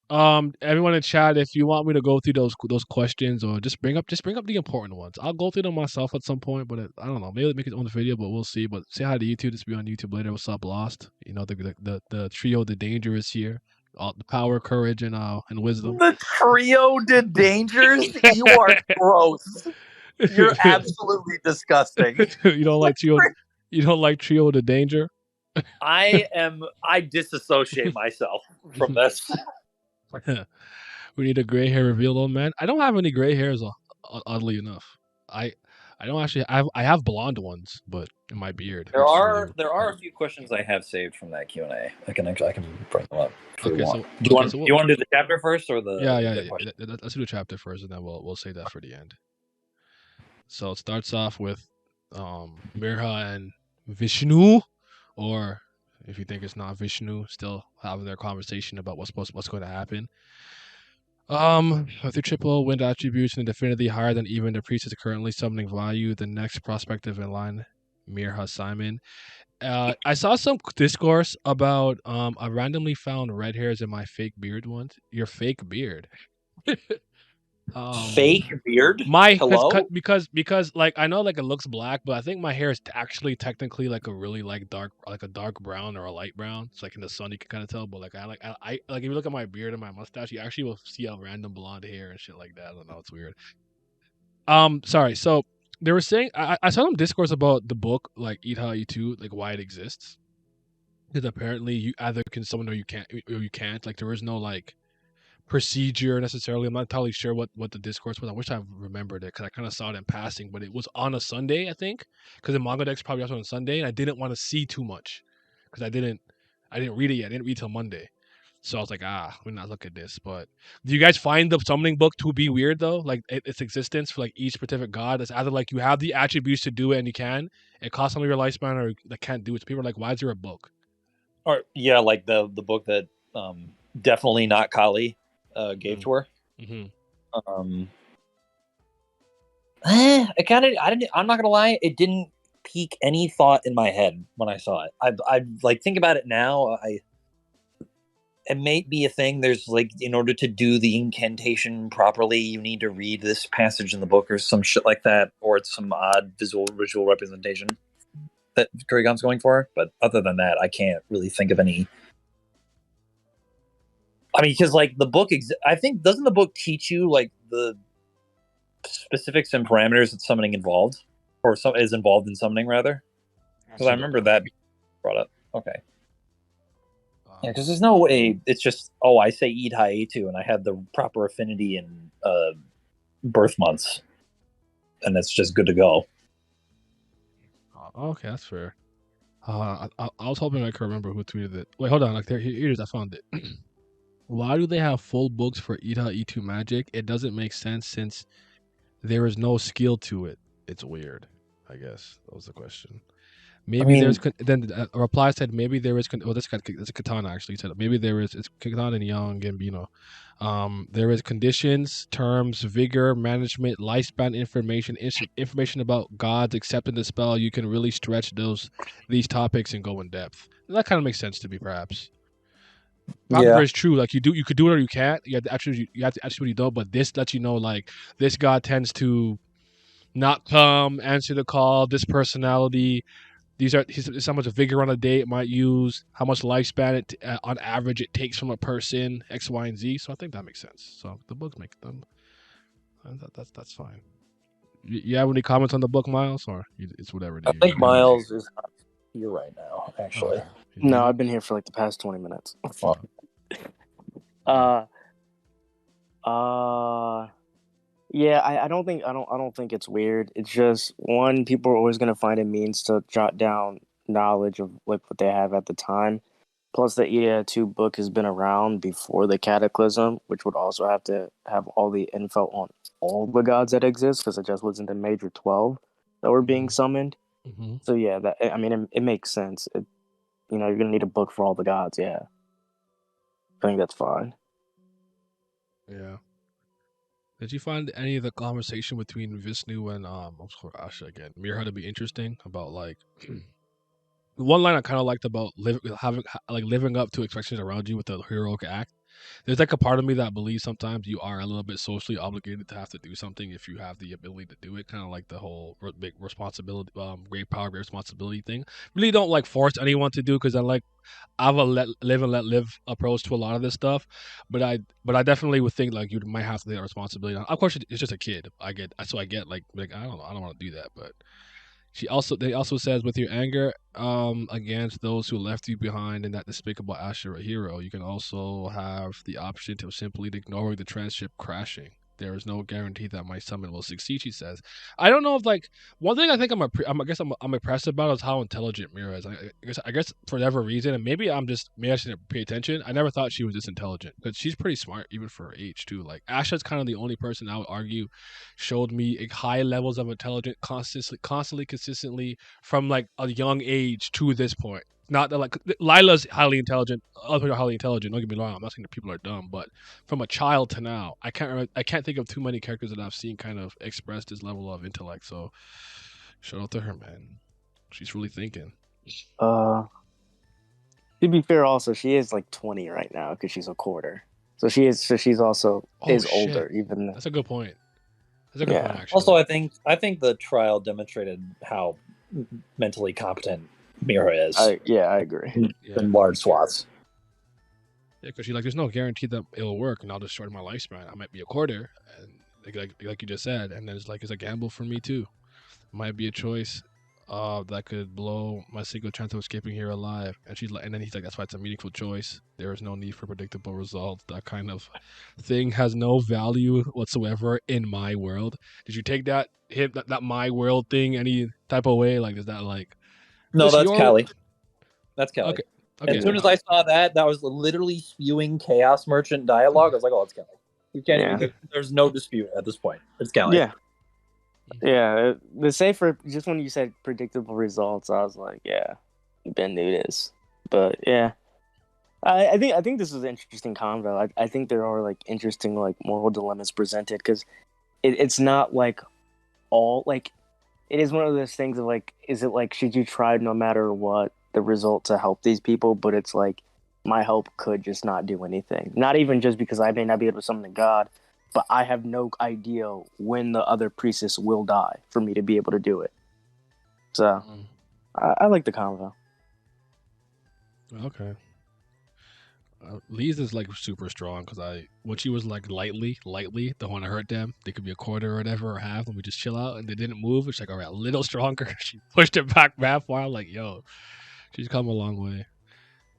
Everyone in chat, if you want me to go through those questions or just bring up the important ones. I'll go through them myself at some point, but I don't know. Maybe make it on the video, but we'll see. But say hi to YouTube. Just be on YouTube later. What's up, Lost? You know the trio, the danger is here. All the power, courage, and wisdom. The trio de dangers? You are gross. You're absolutely disgusting. You don't like trio. You don't like trio the danger. I disassociate myself from this. We need a gray hair reveal, old man. I don't have any gray hairs, oddly enough. I I don't actually. I have blonde ones, but in my beard. There Which are a few questions I have saved from that Q&A. I can bring them up if you want. Do you want to do the chapter first or the yeah. Let's do the chapter first, and then we'll save that for the end. So it starts off with Mirha and Vishnu, or if you think it's not Vishnu, still having their conversation about what's going to happen. With your triple wind attributes and infinity higher than even the priest's currently summoning value, the next prospective in line, Mirha Simon. I saw some discourse about I randomly found red hairs in my fake beard once. Your fake beard. Fake beard? Because like I know like it looks black, but I think my hair is actually technically like a really like a dark brown or a light brown. It's like in the sun you can kind of tell, but like I like if you look at my beard and my mustache, you actually will see a random blonde hair and shit like that. I don't know, it's weird. Sorry. So they were saying I saw some discourse about the book like Eat How You Two, like why it exists. Because apparently you either can summon or you can't. Like there is no like procedure necessarily. I'm not entirely sure what the discourse was. I wish I remembered it because I kind of saw it in passing, but it was on a Sunday, I think, because the manga deck's probably also on Sunday, and I didn't want to see too much because I didn't read it yet. I didn't read till Monday, so I was like, let me not look at this. But do you guys find the summoning book to be weird though? Like its existence for like each specific god? It's either like you have the attributes to do it and you can, it costs some of your lifespan, or like can't do it. So people are like, why is there a book? Or yeah, like the book that definitely not Kali gave to her. Mm-hmm. I'm not gonna lie, it didn't pique any thought in my head when I saw it. I like think about it now. It may be a thing. There's like, in order to do the incantation properly, you need to read this passage in the book or some shit like that, or it's some odd visual representation that Kurigan's going for. But other than that, I can't really think of any. I mean, because like the book, I think, doesn't the book teach you like the specifics and parameters that summoning involved, or is involved in summoning rather? Because I remember that being brought up. Okay. Yeah, because there's no way it's just, I say eat high too, and I have the proper affinity and birth months, and it's just good to go. Okay, that's fair. I was hoping I could remember who tweeted it. Wait, hold on. Like here it is. I found it. Why do they have full books for Ita E2 magic? It doesn't make sense since there is no skill to it. It's weird, I guess. That was the question. Maybe there's then a reply said maybe there is. Well, this is Katana actually said maybe there is. It's Katana and Young Gambino. There is conditions, terms, vigor, management, lifespan information about gods accepting the spell. You can really stretch these topics and go in depth. And that kind of makes sense to me, perhaps. However, it's true. Like you could do it or you can't. You have to actually what you don't. But this lets you know like this god tends to not come, answer the call. This personality. These are how much vigor on a day it might use, how much lifespan on average it takes from a person, X, Y, and Z. So I think that makes sense. So the books make them. That's fine. You have any comments on the book, Miles, or it's whatever? I think Miles is not here right now. Actually, no, I've been here for like the past 20 minutes. Yeah, I don't think it's weird. It's just, one, people are always gonna find a means to jot down knowledge of like what they have at the time. Plus, the EA2 book has been around before the Cataclysm, which would also have to have all the info on all the gods that exist, because it just wasn't the major 12 that were being summoned. Mm-hmm. So yeah, it makes sense. You're gonna need a book for all the gods. Yeah, I think that's fine. Yeah. Did you find any of the conversation between Vishnu and Asha again, Mirha, to be interesting about like one line I kind of liked about living up to expectations around you with the heroic act. there's like a part of me that believes sometimes you are a little bit socially obligated to have to do something if you have the ability to do it. Kind of like the whole big responsibility, great power, great responsibility thing. Really don't like force anyone to do because I have a live and let live approach to a lot of this stuff, but I definitely would think like you might have to take that responsibility. Of course, it's just a kid. I get like I don't know, I don't want to do that, but they also says with your anger against those who left you behind in that despicable Ashura hero, you can also have the option to simply ignoring the transship crashing. There is no guarantee that my summon will succeed, she says. I don't know if like one thing I think I guess I'm impressed about is how intelligent Mira is. I guess for whatever reason, and maybe I shouldn't pay attention. I never thought she was this intelligent because she's pretty smart even for her age too. Like Asha's kind of the only person I would argue showed me high levels of intelligence consistently from like a young age to this point. Not that like Lila's highly intelligent, other people are highly intelligent. Don't get me wrong. I'm not saying that people are dumb, but from a child to now, I can't think of too many characters that I've seen kind of express this level of intellect. So shout out to her, man. She's really thinking. To be fair, also she is like 20 right now because she's a quarter. So she's also older. Even that's a good point. That's a good point. Actually, also I think the trial demonstrated how mentally competent Mira is. I agree. In large swaths. Yeah, because she's like, there's no guarantee that it'll work, and I'll just shorten my lifespan. I might be a quarter, and like you just said, and then it's a gamble for me too. Might be a choice that could blow my single chance of escaping here alive. And and then he's like, that's why it's a meaningful choice. There is no need for predictable results. That kind of thing has no value whatsoever in my world. Did you take that my world thing any type of way? Like, is that like? No, that's Callie. That's Callie. Okay. As soon as I saw that was literally spewing Chaos Merchant dialogue. I was like, oh, it's Callie. You can't even, there's no dispute at this point. It's Callie. Yeah. The same for just when you said predictable results, I was like, yeah, Ben knew this. But yeah. I think this is an interesting convo. I think there are like interesting like moral dilemmas presented because it's not like all like it is one of those things of like, is it like, should you try no matter what the result to help these people? But it's like, my help could just not do anything. Not even just because I may not be able to summon a god, but I have no idea when the other priestess will die for me to be able to do it. So, I like the convo. Okay. Leez is like super strong because when she was like lightly, don't want to hurt them. They could be a quarter or whatever or half, and we just chill out, and they didn't move. It's like, all right, a little stronger. She pushed it back that far. I'm like, yo, she's come a long way.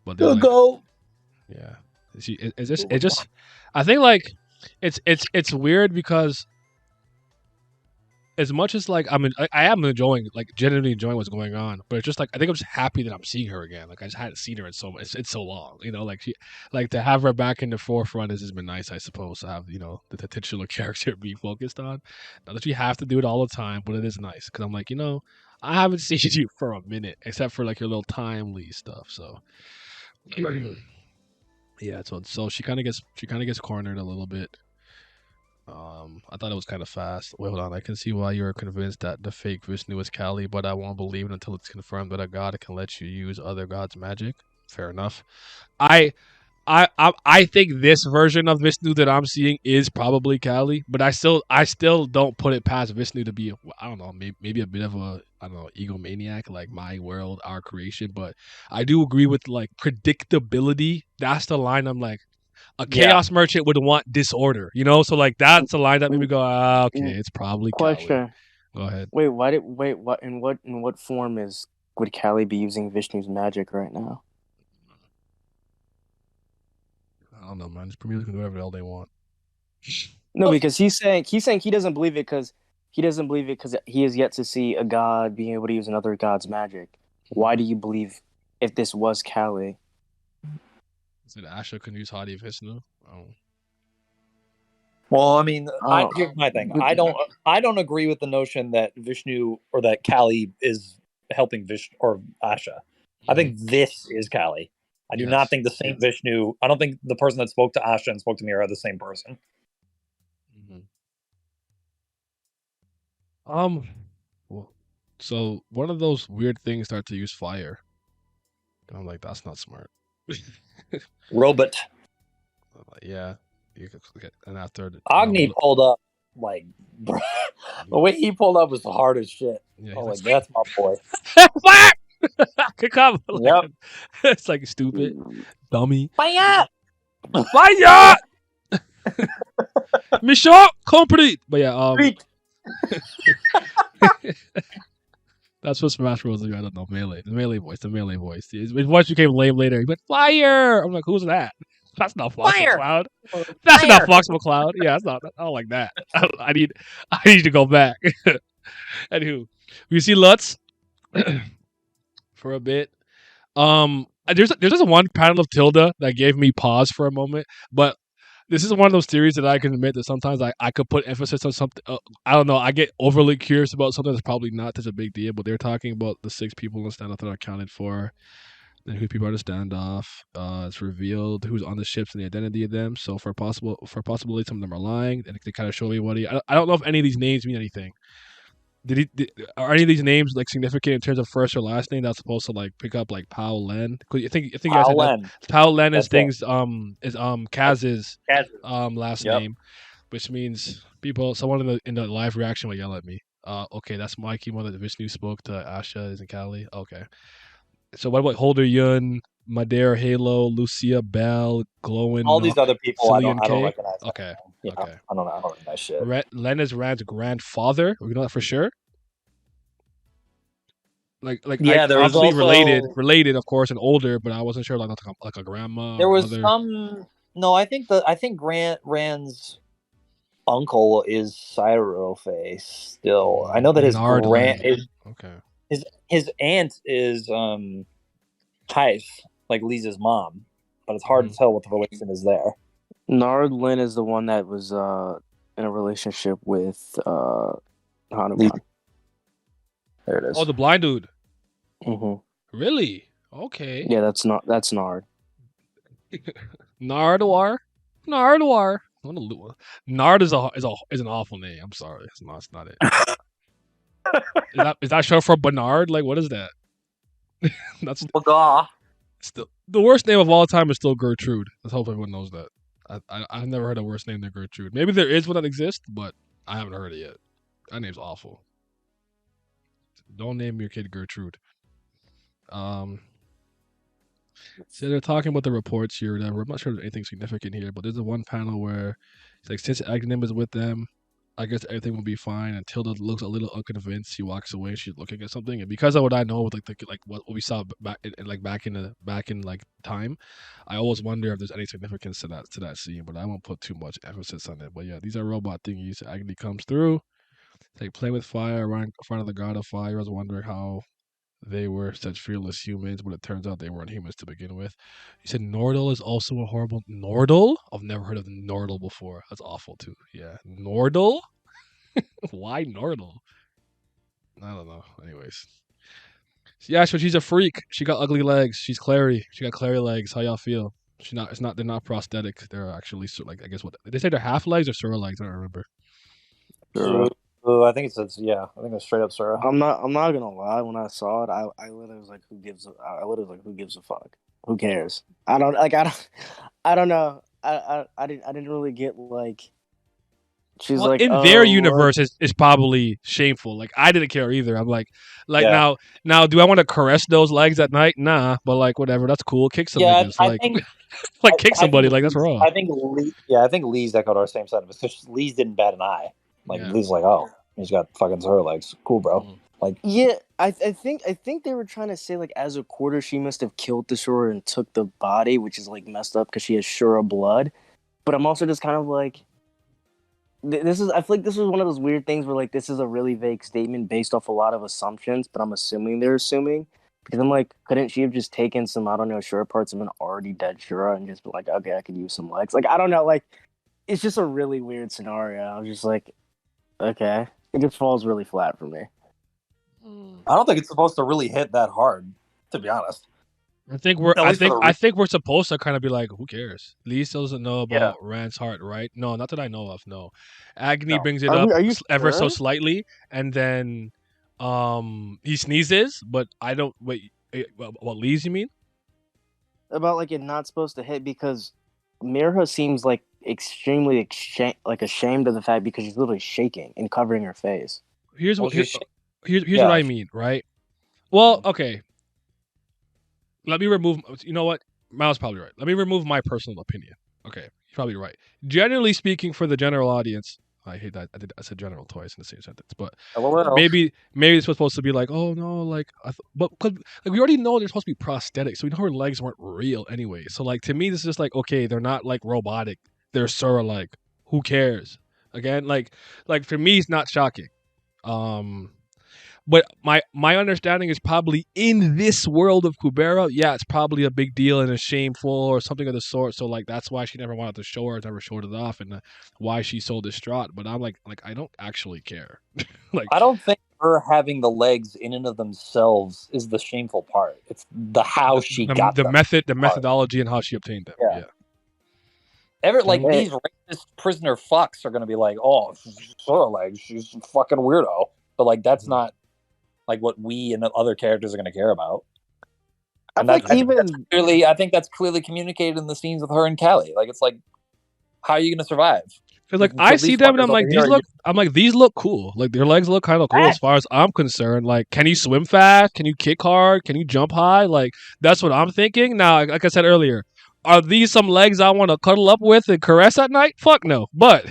But they're like, go. Yeah, it just. I think like it's weird because as much as like I am enjoying like genuinely enjoying what's going on, but it's just like I think I'm just happy that I'm seeing her again. Like I just hadn't seen her in it's so long, like she like to have her back in the forefront has been nice, I suppose, to have the titular character be focused on. Not that you have to do it all the time, but it is nice because I'm like I haven't seen you for a minute except for like your little timely stuff. So yeah, so she kind of gets cornered a little bit. I thought it was kind of fast. Wait, hold on. I can see why you're convinced that the fake Vishnu is Kali, but I won't believe it until it's confirmed that a god can let you use other gods' magic. Fair enough. I think this version of Vishnu that I'm seeing is probably Kali, but I still don't put it past Vishnu to be I don't know, maybe a bit of a egomaniac, like my world, our creation. But I do agree with like predictability. That's the line I'm like. A chaos merchant would want disorder, so like that's a line that made me go, okay, it's probably Question. Go ahead. What in what form would Callie be using Vishnu's magic right now? I don't know, man. Just Premier can do whatever the hell they want. No, because he's saying he doesn't believe it because he has yet to see a god being able to use another god's magic. Why do you believe if this was Callie? Said Asha can use Hadi Vishnu. Oh. Well, I mean, here's my thing. I don't agree with the notion that Vishnu or that Callie is helping Vishnu or Asha. I think this is Callie. I do not think the same Vishnu. I don't think the person that spoke to Asha and spoke to Mira are the same person. Well, so one of those weird things start to use fire. I'm like, that's not smart. Robot. Yeah. And after Agni pulled up like, bro, the way he pulled up was the hardest shit. yeah, I was like, like, that's my boy. Could come. Yep. It's like stupid, dummy. Fire! Fire! Mission complete. But yeah, that's what Smash Bros. I don't know, melee. The melee voice. His voice became lame later. He went fire. I'm like, who's that? That's not Fox Fire! McCloud. That's not Fox McCloud. Yeah, that's not. I don't like that. I need to go back. Anywho, we see Lutz for a bit. There's just one panel of Tilda that gave me pause for a moment, but this is one of those theories that I can admit that sometimes I could put emphasis on something. I don't know. I get overly curious about something that's probably not such a big deal, but they're talking about the 6 people in the standoff that are accounted for, and who people are to standoff. It's revealed who's on the ships and the identity of them. So for possibility, some of them are lying, and they kind of show everybody. I don't know if any of these names mean anything. Are any of these names like significant in terms of first or last name that's supposed to like pick up like Pao Len? Cause I think you guys Pao had that. Len. Pao Len is That's things is Kaz's Kaz's. last Yep. name, which means someone in the live reaction will yell at me. Okay, that's Mikey one that Vishnu spoke to Asha is in Cali. Okay. So what about Holder Yun, Madeira Halo, Lucia Bell, Glowin, All these other people I Cillian don't K? recognize. Okay. Yeah, Okay. I don't recognize shit. Len is Rand's grandfather. We know that for sure. Like Yeah, there was obviously also related of course and older, but I wasn't sure like a grandma. there or was mother. some. No, I think Rand's uncle is Cyroface still. I know that his Okay. his aunt is Heif, like Leez's mom, but it's hard to tell what the relation is there. Nard Lin is the one that was in a relationship with Hanuman. There it is. Oh, the blind dude. Mm-hmm. Really? Okay. Yeah, that's Nard. Nardwar. Nard is an awful name. I'm sorry. It's not it. Is that short for Bernard? Like what is that? That's still the worst name of all time is still Gertrude. Let's hope everyone knows that. I've never heard a worse name than Gertrude. Maybe there is one that exists, but I haven't heard it yet. That name's awful. Don't name your kid Gertrude. So they're talking about the reports here. Whatever. I'm not sure there's anything significant here, but there's a one panel where it's like since Agni is with them, I guess everything will be fine. And Tilda looks a little unconvinced. She walks away. She's looking at something, and because of what I know with like what we saw back in time, I always wonder if there's any significance to that scene. But I won't put too much emphasis on it. But yeah, these are robot thingies. Agni comes through. They play with fire right in front of the god of fire. I was wondering how they were such fearless humans, but it turns out they weren't humans to begin with. You said Nordal is also a horrible Nordal? I've never heard of Nordal before. That's awful too. Yeah. Nordal? Why Nordal? I don't know. Anyways. Yeah, so she's a freak. She got ugly legs. She's Clary. She got Clary legs. How y'all feel? They're not prosthetic. They're actually like I guess what they say they're half legs or Sura legs, I don't remember. I think it's straight up Sura. I'm not gonna lie. When I saw it, I literally was like, who gives a fuck? Who cares? I don't know. I didn't really get like. She's like in their universe is probably shameful. Like I didn't care either. I'm like yeah. now do I want to caress those legs at night? Nah, but like whatever, that's cool. Kick some niggas. I think, kick somebody. Like that's wrong. I think Leez echoed our same sentiment. So Leez didn't bat an eye. Like Lee's like, oh, he's got fucking Sura legs. Cool, bro. Mm-hmm. Like yeah, I think they were trying to say like as a quarter she must have killed the Sura and took the body, which is like messed up because she has Sura blood. But I'm also just kind of like. I feel like this is one of those weird things where like this is a really vague statement based off a lot of assumptions, but I'm assuming they're assuming because I'm like, couldn't she have just taken some Shura parts of an already dead Shura and just been like, okay, I could use some legs? Like I don't know, like it's just a really weird scenario. I was just like, okay, it just falls really flat for me. I don't think it's supposed to really hit that hard, to be honest. I think we're supposed to kind of be like, who cares? Lee still doesn't know about Rand's heart, right? No, not that I know of. No, Agni brings it up ever so slightly, and then he sneezes, but I don't wait. What Leez you mean? About like it not supposed to hit because Mirha seems like extremely ashamed of the fact because she's literally shaking and covering her face. Here's Well, what here's yeah. what I mean, right? Well, okay. Let me remove. You know what? Miles probably right. Let me remove my personal opinion. Okay, you're probably right. Generally speaking, for the general audience, I hate that I said general twice in the same sentence, but LOL. maybe it's supposed to be like, oh no, like, but because like we already know they're supposed to be prosthetic, so we know her legs weren't real anyway. So like to me, this is just like, okay, they're not like robotic, they're Sora like. Who cares? Again, like for me, it's not shocking. Um, but my understanding is probably in this world of Kubera, yeah, it's probably a big deal and a shameful or something of the sort. So like that's why she never wanted to show her, never showed it off, and why she's so distraught. But I'm like I don't actually care. Like I don't think her having the legs in and of themselves is the shameful part. It's the how she got the them method, the part. methodology, and how she obtained them. Yeah. Yeah. Like these racist prisoner fucks are gonna be like, oh, she's Sora legs, she's a fucking weirdo. But like that's not like what we and other characters are gonna care about. And I think that's clearly communicated in the scenes with her and Callie. Like it's like, how are you gonna survive? Because like I see them and I'm like these look cool. Like their legs look kind of cool as far as I'm concerned. Like, can you swim fast? Can you kick hard? Can you jump high? Like that's what I'm thinking. Now, like I said earlier, are these some legs I want to cuddle up with and caress at night? Fuck no. But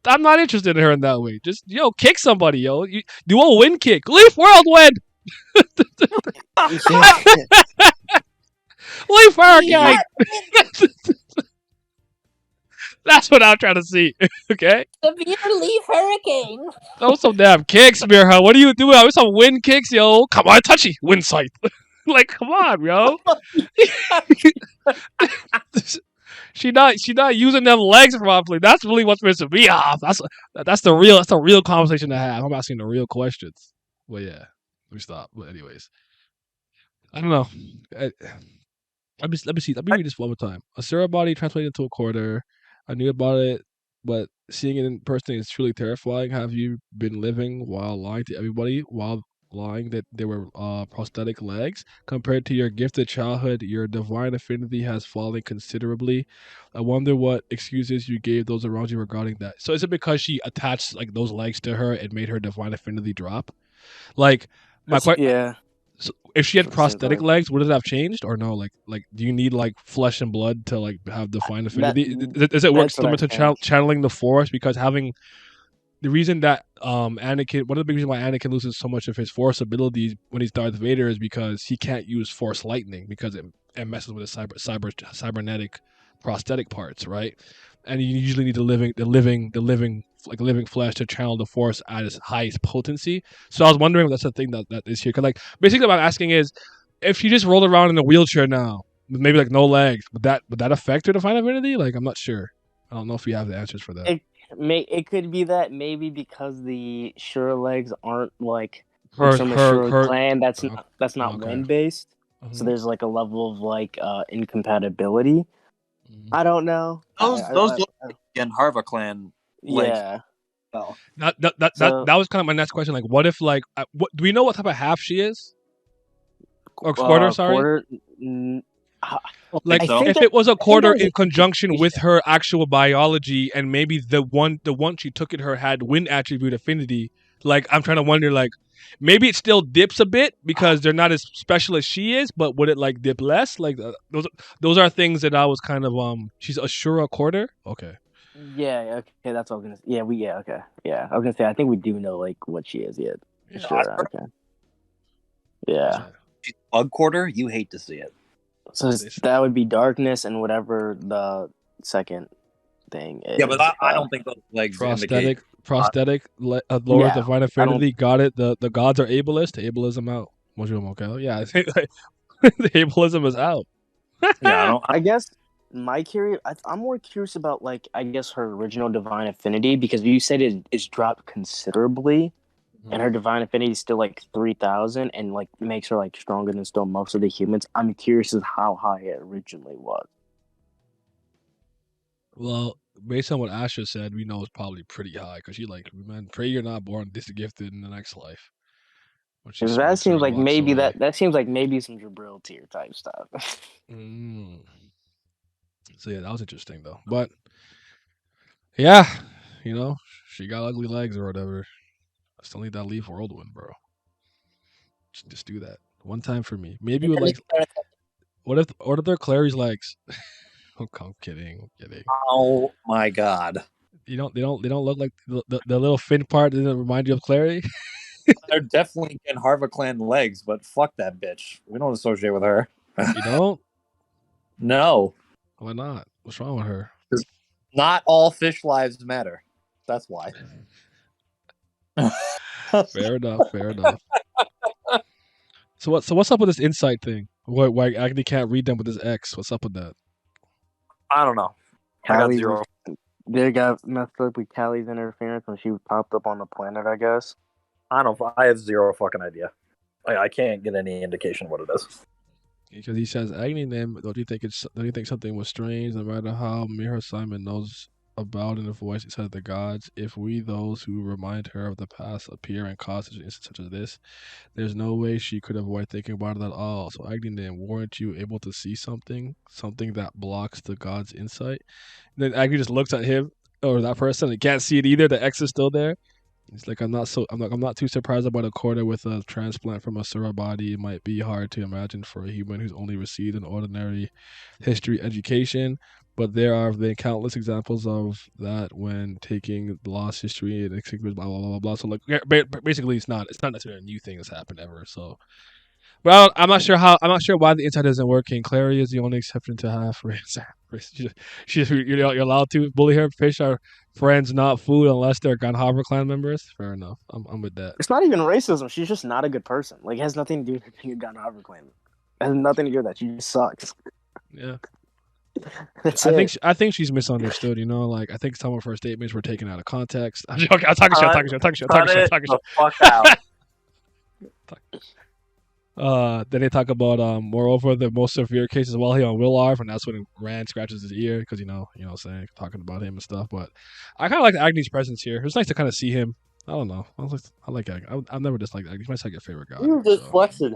I'm not interested in her in that way. Just kick somebody, you do a wind kick, leaf whirlwind. Leaf hurricane. That's what I'm trying to see. Okay. Severe leaf hurricane. Throw some damn kicks, Mirha. What are you doing? I some wind kicks, yo. Come on, touchy. Wind sight. Like, come on, yo. She not using them legs properly. That's really what's missing me off. That's the real conversation to have. I'm asking the real questions. Well, yeah. Let me stop. But anyways, I don't know. Let me see. Let me read this one more time. A Sarah body translated into a quarter. I knew about it, but seeing it in person is truly terrifying. Have you been living while lying to everybody while lying that they were prosthetic legs? Compared to your gifted childhood, your divine affinity has fallen considerably. I wonder what excuses you gave those around you regarding that. So is it because she attached like those legs to her and made her divine affinity drop? Like my question. Yeah. So if she had prosthetic legs, would it have changed or no? Like, do you need like flesh and blood to like have divine affinity? Does it work similar to channeling the Force? Because having the reason that Anakin, one of the big reasons why Anakin loses so much of his Force abilities when he's Darth Vader is because he can't use Force lightning because it messes with his cybernetic prosthetic parts, right? And you usually need the living flesh to channel the Force at its highest potency. So I was wondering if that's the thing that is here. Because like basically what I'm asking is, if she just rolled around in a wheelchair now, with maybe like no legs, would that affect her divine affinity? Like I'm not sure. I don't know if you have the answers for that. It could be that maybe because the Sure legs aren't like from a Sure clan that's not wind based. So there's like a level of like incompatibility. I don't know. Those look like Genharva clan legs. Yeah. Oh. That was kind of my next question. Like, what if like what do we know what type of half she is? Or quarter, sorry. Quarter. Like if it was a quarter in conjunction with her actual biology, and maybe the one she took in her had wind attribute affinity. Like I'm trying to wonder, like maybe it still dips a bit because they're not as special as she is, but would it like dip less? Like those are things that I was kind of She's a Shura quarter. Okay. Yeah. Okay. That's what I was gonna. Yeah. Okay. Yeah. I was gonna say I think we do know like what she is yet. Sure. Okay. Yeah. She's bug quarter. You hate to see it. So that would be darkness and whatever the second thing is. Yeah, but I don't think those legs prosthetic lowers divine affinity. Got it. The gods are ableist. Ableism out. Okay. Yeah, I think the ableism is out. Yeah, I guess I'm more curious about like I guess her original divine affinity because you said it's dropped considerably. And her divine affinity is still like 3,000 and like makes her like stronger than still most of the humans. I'm curious as how high it originally was. Well, based on what Asha said, we know it's probably pretty high because she like, man, pray you're not born this gifted in the next life. That seems like maybe that seems like maybe some Jabril tier type stuff. So yeah, that was interesting though. But yeah, she got ugly legs or whatever. I still need that leaf whirlwind, bro. Just do that one time for me. Maybe with like, what if they're Clary's legs? I'm kidding. I'm kidding. Oh my god. They don't look like the little fin part doesn't remind you of Clary. They're definitely Ken Harva clan legs, but fuck that bitch. We don't associate with her. You don't? No. Why not? What's wrong with her? Not all fish lives matter. That's why. Fair enough. Fair enough. So what's up with this insight thing? Why Agni can't read them with his X? What's up with that? I don't know. I got Callie zero. They got messed up with Callie's interference when she popped up on the planet, I guess. I don't. I have zero fucking idea. I can't get any indication of what it is. Because he says Agni name. Don't you think something was strange? No matter how Mira Simon knows about in the voice inside the gods, if we those who remind her of the past appear and cause such an instance such as this, there's no way she could avoid thinking about it at all. So Agni name, weren't you able to see something that blocks the god's insight? And then Agni just looks at him or that person and can't see it either. The X is still there. It's like I'm not too surprised about a quarter with a transplant from a Sura body. It might be hard to imagine for a human who's only received an ordinary history education, but there have been countless examples of that when taking the lost history and blah blah blah blah blah. So like basically, it's not necessarily a new thing that's happened ever. So, but I'm not sure why the inside isn't working. Clary is the only exception to have. You're allowed to bully her. Fish are friends, not food, unless they're Ganhaver clan members. Fair enough. I'm with that. It's not even racism. She's just not a good person. Like, it has nothing to do with being a gun Harvard claim. It has nothing to do with that. She just sucks. Yeah. That's I think she's misunderstood. Like I think some of her statements were taken out of context. I'm joking. I'm talking shit. The fuck out. Then they talk about moreover the most severe cases while he on Willarv, and that's when Rand scratches his ear because saying talking about him and stuff. But I kind of like Agni's presence here. It was nice to kind of see him. I don't know. I like Agni. I've never disliked Agni. He's my second favorite god. You just flexing.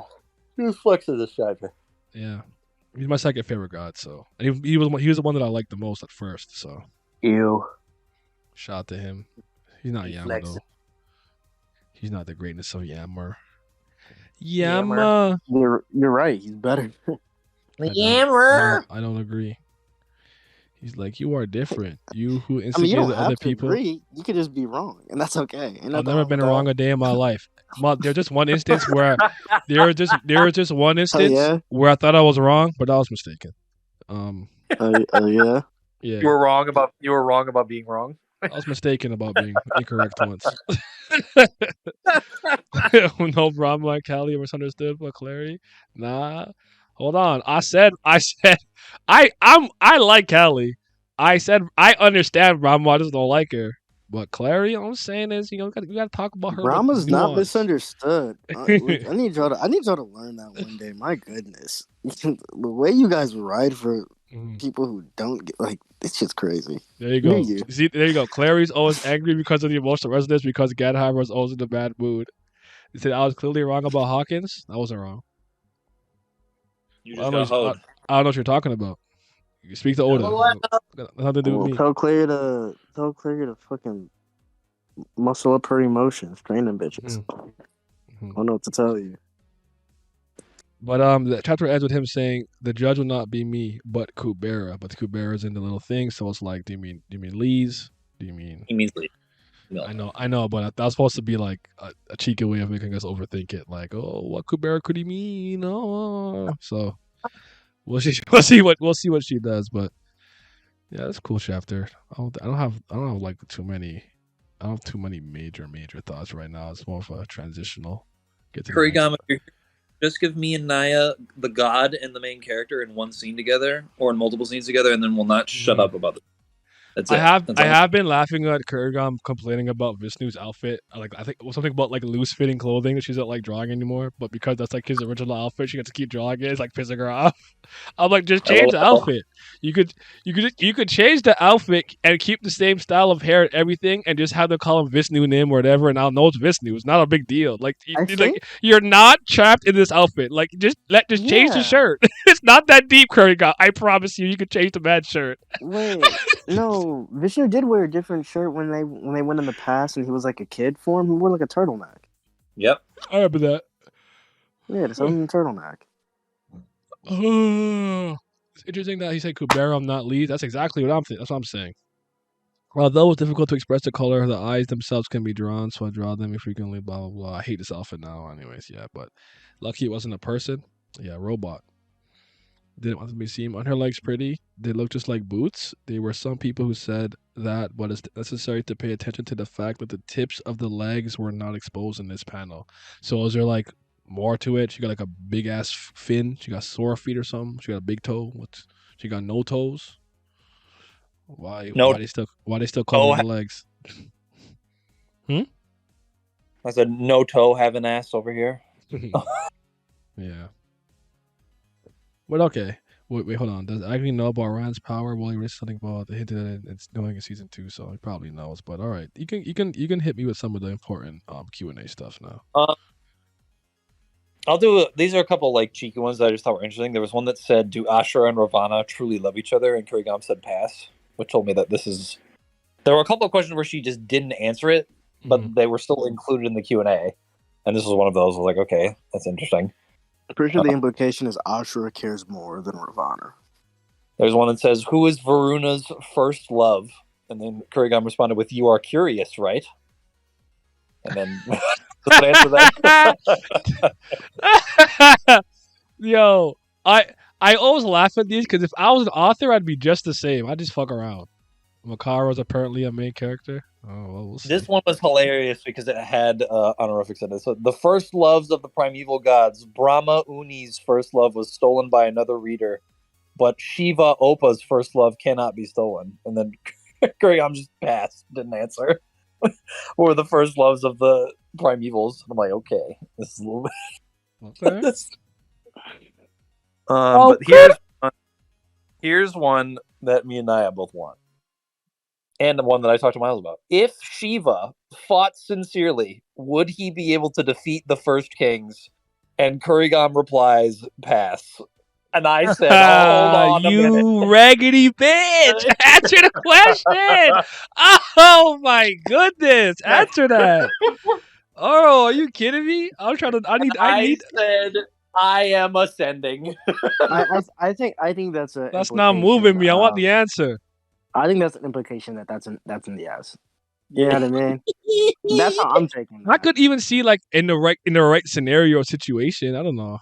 You just flexing this chapter. Yeah, he's my second favorite god. So and he was the one that I liked the most at first. So ew. Shout out to him. He's not Yammer though. He's not the greatness of Yammer. Yammer. You're right. He's better. Yammer. I don't agree. He's like, you are different. You who you instigated don't have other to people. agree. You could just be wrong, and that's okay. I've never been wrong a day in my life. There's just one instance where there was just one instance where I thought I was wrong, but I was mistaken. Yeah. You were wrong about being wrong. I was mistaken about being incorrect once. No problem, like Callie misunderstood but Clary. Nah. Hold on. I said I like Callie. I said I understand Brahma, I just don't like her. But Clary, all I'm saying is, you gotta talk about her. Brahma's not misunderstood. I need y'all to learn that one day. My goodness. The way you guys ride for people who don't get, like, it's just crazy. There you go. See, there you go. Clary's always angry because of the emotional resonance because Gadheimer was always in a bad mood. He said I was clearly wrong about Hawkins. I wasn't wrong. You just got hoed. I don't know what you're talking about. You speak to Oda. Nothing to do with me. Tell Claire to fucking muscle up her emotions, train them bitches. I don't know what to tell you. But the chapter ends with him saying, "The judge will not be me, but Kubera." But Kubera's in the little thing, so it's like, do you mean Leez? Do you mean? He means Leez. No. I know, but that was supposed to be like a cheeky way of making us overthink it. Like, oh, what Kubera could he mean? Oh, so we'll see what she does. But yeah, that's a cool chapter. I don't have like too many. I don't have too many major thoughts right now. It's more of a transitional. Kurigama, just give me and Naya, the god and the main character, in one scene together, or in multiple scenes together, and then we'll not shut up about it. That's I it. have That's I all. have been laughing at Kurgan complaining about Vishnu's outfit. Like I think it was something about like loose fitting clothing that she's not like drawing anymore. But because that's like his original outfit, she gets to keep drawing it. It's like pissing her off. I'm like, just change the LOL. outfit. You could change the outfit and keep the same style of hair and everything, and just have them call him Vishnu Nim or whatever, and I'll know it's Vishnu. It's not a big deal. Like I think, you're not trapped in this outfit. Like just change the yeah. shirt. It's not that deep, Kurgan. I promise you. You could change the bad shirt. Wait, no, Vishnu did wear a different shirt when they went in the past, and he was like a kid form. He wore like a turtleneck. Yep. I remember that. Yeah, the southern turtleneck. It's interesting that he said Kubera, I'm not Leez. That's exactly what that's what I'm saying. Although it's difficult to express the color, the eyes themselves can be drawn, so I draw them frequently, blah, blah, blah. I hate this outfit now, anyways, yeah, but lucky it wasn't a person. Yeah, robot. Didn't want to be seen. On her legs pretty. They look just like boots. There were some people who said that, but it's necessary to pay attention to the fact that the tips of the legs were not exposed in this panel. So is there like more to it? She got like a big ass fin. She got sore feet or something. She got a big toe. She got no toes. Why? No. Why they still covering the legs? I said no toe having ass over here. Yeah. But okay. Wait, hold on. Does Agni know about Rand's power? Well, he read something about the hint that it's doing in season 2, so he probably knows. But all right, you can hit me with some of the important Q&A stuff now. I'll do these are a couple like cheeky ones that I just thought were interesting. There was one that said, "Do Ashura and Ravana truly love each other?" And Kurigam said, "Pass," which told me that this is. There were a couple of questions where she just didn't answer it, but they were still included in the Q&A, and this was one of those. I was like, okay, that's interesting. I'm pretty sure the implication is Ashura cares more than Ravana. There's one that says, "Who is Varuna's first love?" And then Kurigam responded with, "You are curious, right?" And then just answer that. Yo, I always laugh at these because if I was an author, I'd be just the same. I just fuck around. Makara's apparently a main character. Oh, well, we'll see. This one was hilarious because it had honorifics in it. So the first loves of the primeval gods. Brahma Uni's first love was stolen by another reader, but Shiva Opa's first love cannot be stolen. And then Kurigam just passed, didn't answer. Or the first loves of the primevals. I'm like, okay, this is a little bit. Okay. But here's one that me and Naya both want. And the one that I talked to Miles about. If Shiva fought sincerely, would he be able to defeat the first kings? And Kurigam replies, "Pass." And I said, hold on a minute. You raggedy bitch! Answer the question! Oh my goodness! Answer that! Oh, are you kidding me? I'm trying to. I said, I am ascending. I think that's a. That's not moving me. I want the answer. I think that's an implication that's in the yes. You know what I mean? That's how I'm taking that. I could even see like in the right scenario or situation. I don't know.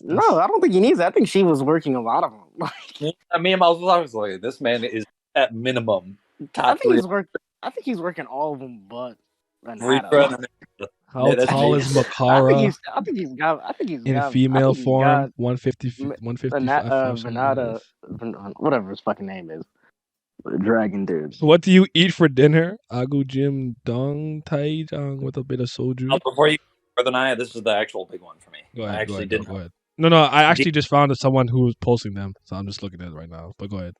No, I don't think he needs that. I think she was working a lot of them. I mean, I was like, this man is at minimum top I think he's working all of them, but how tall is Makara? I think he's got in female form. 155. Venata, whatever his fucking name is. The dragon dude. What do you eat for dinner? Agu Jim Dong Tai Jang with a bit of soju. Before you further Naya, this is the actual big one for me. Go ahead. Go ahead. No, I actually just found someone who was posting them, so I'm just looking at it right now. But go ahead.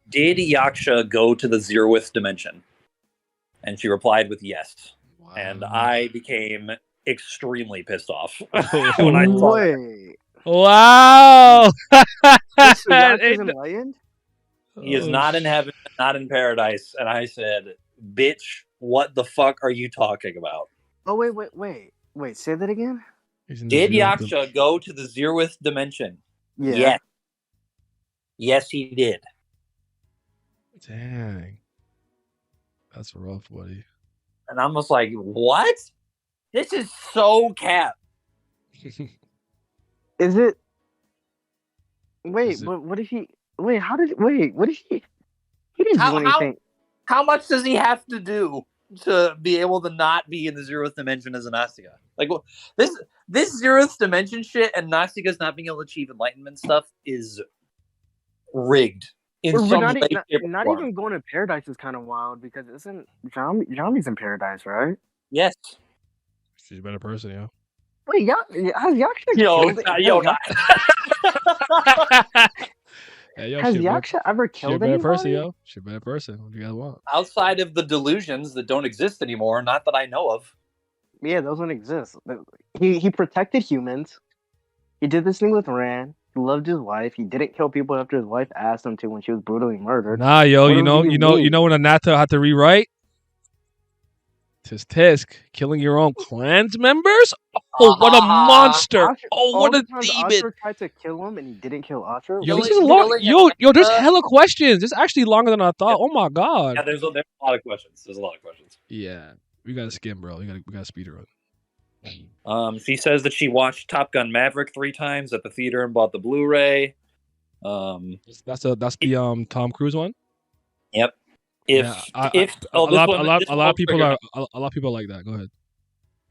Did Yaksha go to the zeroth dimension? And she replied with yes. Wow. And I became extremely pissed off when I saw that. Wow! So Yaksha's enlightened? He is not in heaven, not in paradise. And I said, bitch, what the fuck are you talking about? Oh, wait. Say that again? Did Yaksha go to the zeroth dimension? Yeah. Yes, he did. Dang. That's rough, buddy. And I'm just like, what? This is so cap. Is it? Wait, but what if he... Wait, what did he... He didn't do anything. How much does he have to do to be able to not be in the zeroth dimension as a Nastica? Like, this zeroth dimension shit and Nastica's not being able to achieve enlightenment stuff is rigged. in Or we're some not, way, shape, or not form. even going to paradise is kind of wild because isn't Jami's in paradise, right? Yes. She's a better person, yo. Wait, has Yaksha Yo, killed? yo, Hey, yo, Has she a better, Yaksha ever she a killed better person, anybody? yo. She a better person. What do you guys want? outside of the delusions that don't exist anymore, not that I know of. Yeah, those don't exist. He protected humans. He did this thing with Rand. He loved his wife. He didn't kill people after his wife asked him to when she was brutally murdered. Nah, yo, What you else do know mean? when Anata had to rewrite? Tisk, killing your own clan's members? Oh, what a monster! Asher, Oh, all what the a times demon! Asher tried to kill him and he didn't kill Asher. Yo, What this do is a you long. killing Yo, there's Anata. hella questions. This is actually longer than I thought. Oh my god. Yeah, there's a lot of questions. There's a lot of questions. Yeah, we gotta skim, bro. We gotta speed run. She says that she watched Top Gun Maverick 3 times at the theater and bought the Blu-ray. That's the Tom Cruise one. Yep. Yeah, This a one lot will of people trigger. are a lot of people like that. Go ahead.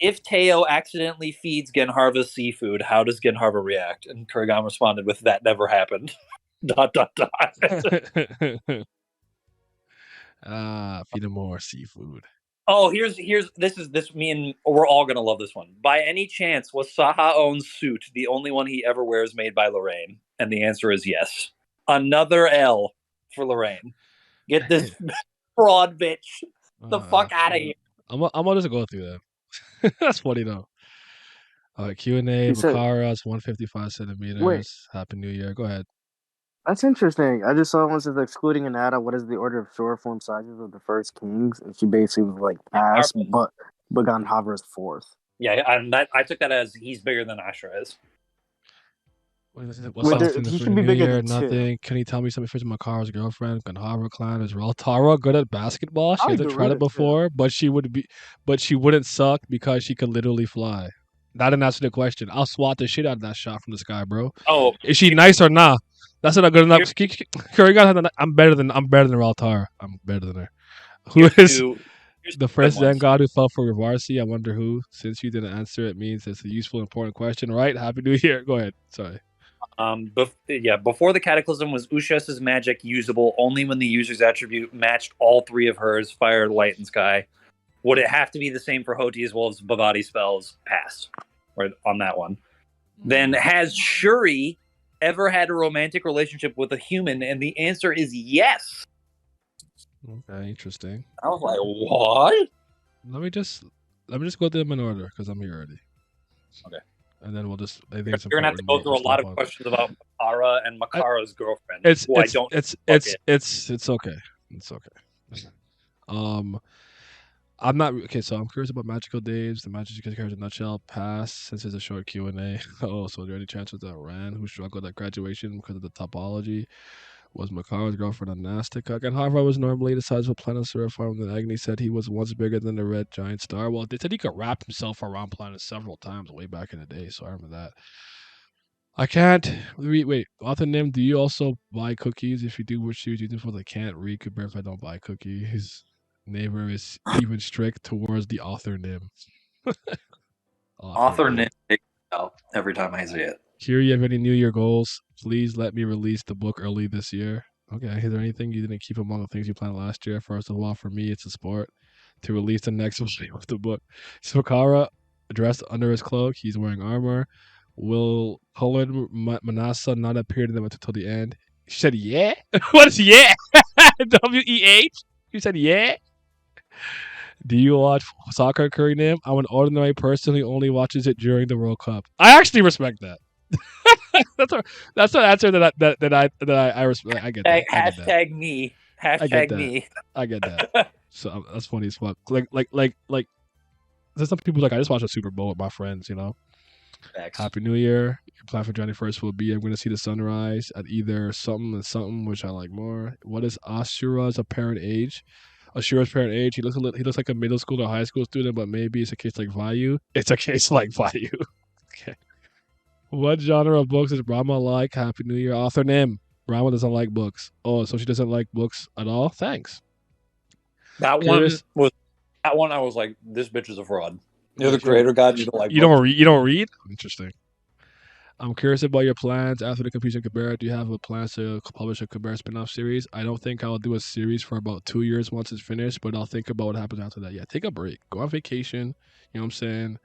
If Teo accidentally feeds Genharva seafood, how does Genharva react? And Kurgan responded with, "That never happened." ... Feed him more seafood. Oh, here's this me and we're all gonna love this one. By any chance, was Sahaon's suit the only one he ever wears made by Lorraine? And the answer is yes. Another L for Lorraine. Get this fraud bitch the fuck out of here. I'm gonna just go through that. That's funny though. All right, Q&A. He said, Bakara's 155 centimeters. Wait. Happy New Year. Go ahead. That's interesting. I just saw one says excluding Anata, what is the order of shore form sizes of the first kings? And she basically was like pass, but Ganhavra's fourth. Yeah, and I took that as he's bigger than Ashra is. What's Wait, something he for should the be New bigger Year? than two. Nothing. Can you tell me something for Makara's girlfriend? Ganhavra clan is Tara good at basketball? She Probably hasn't tried it Garuda, too. before, but she wouldn't suck because she could literally fly. That didn't answer the question. I'll swat the shit out of that shot from the sky, bro. Oh, Is she nice or not? That's not good enough. I'm better than Tara. I'm better than her. Who is the first Zen god who fell for Rivarsi? I wonder who. Since you didn't answer, it means it's a useful, important question, right? Happy New Year. Go ahead. Sorry. Before the Cataclysm, was Ushas's magic usable only when the user's attribute matched all 3 of hers, fire, light, and sky? Would it have to be the same for Hoti as well as Bhavati spells? Pass. Right on that one. Then, has Shuri ever had a romantic relationship with a human? And the answer is yes. Okay, interesting. I was like, what? Let me just go through them in order because I'm here already. Okay. And then we'll just. I think You're gonna have to go through a lot of questions about Makara and Makara's girlfriend. It's okay. It's okay. I'm not okay. So I'm curious about magical days. The magic characters in a nutshell. Pass since it's a short Q&A. Oh, so are there any chances that Rand, who struggled at graduation because of the topology, was Makara's girlfriend a Nastica? And Harvard was normally the size of a planet farm. Then Agni said he was once bigger than the red giant star. Well, they said he could wrap himself around planets several times way back in the day, so I remember that. I can't wait. Author Nim, do you also buy cookies? If you do, which shoes you for? I can't read Kubera if I don't buy cookies. His neighbor is even strict towards the author Nim. Author Nim every time I see it. Here, you have any New Year goals? Please let me release the book early this year. Okay, is there anything you didn't keep among the things you planned last year? First of all, for me, it's a sport to release the next volume of the book. Sokara, dressed under his cloak, he's wearing armor. Will Poland Manasa not appear in them until the end? She said, yeah? What is yeah? WEH? You said, yeah? Do you watch soccer, Curry Nim? I'm an ordinary person who only watches it during the World Cup. I actually respect that. That's an answer that I respect. I get that. Hashtag me. Hashtag me. I get that. So that's funny as fuck. Like. There's some people like I just watched a Super Bowl with my friends. You know. Thanks. Happy New Year. Your plan for January 1st will be I'm going to see the sunrise at either something and something, which I like more. What is Ashura's apparent age? Ashura's parent age. He looks like a middle school or high school student, but maybe it's a case like Vayu. It's a case like Vayu. Okay. What genre of books does Brahma like? Happy New Year. Author name. Brahma doesn't like books. Oh, so she doesn't like books at all? Thanks. That one I was like, this bitch is a fraud. You're the creator god, you don't like books. You don't read? Interesting. I'm curious about your plans after the completion of Kubera. Do you have a plan to publish a Kubera spin-off series? I don't think I'll do a series for about 2 years once it's finished, but I'll think about what happens after that. Yeah, take a break. Go on vacation. You know what I'm saying?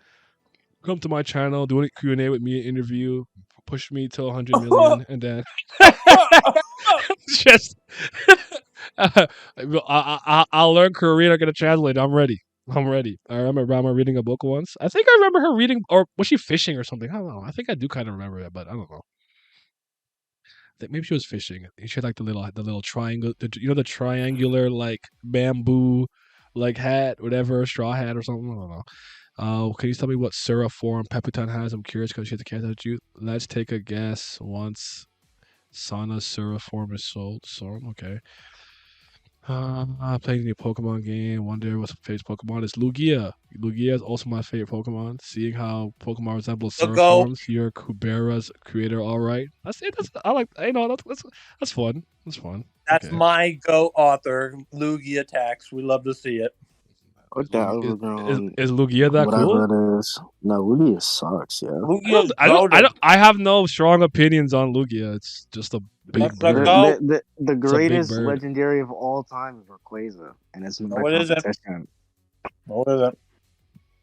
Come to my channel, do a Q&A with me, an interview, push me to 100 million, and then just I'll learn Korean. I'm gonna translate. I'm ready. I'm ready. I remember Rama reading a book once. I think I remember her reading, or was she fishing or something? I don't know. I think I do kind of remember it, but I don't know. I think maybe she was fishing. She had like the little triangle, the triangular like bamboo, like hat, whatever, straw hat or something. I don't know. Can you tell me what Sura form Pepiton has? I'm curious because she has the character that you. Let's take a guess. Sana Sura form is sold. Okay. Playing the Pokemon game. Wonder what's my favorite Pokemon is Lugia. Lugia is also my favorite Pokemon. Seeing how Pokemon resembles Sura Go. forms, you're Kubera's creator. All right, that's it. I like. That's fun. That's fun. That's Okay. my go author. Lugia attacks. We love to see it. What that overgrown? Is Lugia that whatever cool? it is. No, Lugia sucks. Yeah. Lugia's I have no strong opinions on Lugia. It's just a big Let's let bird. go. The greatest bird. legendary of all time is Rayquaza, and it's not No, a it isn't. competition. No, it isn't.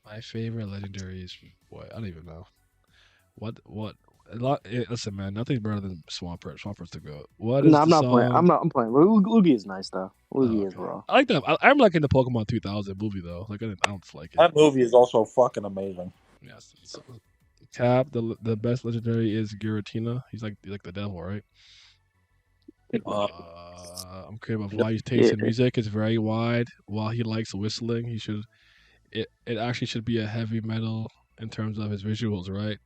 My favorite legendary is what? I don't even know. What? Listen, man, nothing's better than Swampert. Swampert's the goat. What is No, I'm the not song? playing. I'm playing. Lugia is nice though. Lugia is okay. raw. I like that. I'm liking the Pokemon 2000 movie though. Like I don't like it. That movie is also fucking amazing. Yes. Cap, the best legendary is Giratina. He's like the devil, right? I'm curious about why his taste in music is very wide. While he likes whistling, he should. It actually should be a heavy metal in terms of his visuals, right?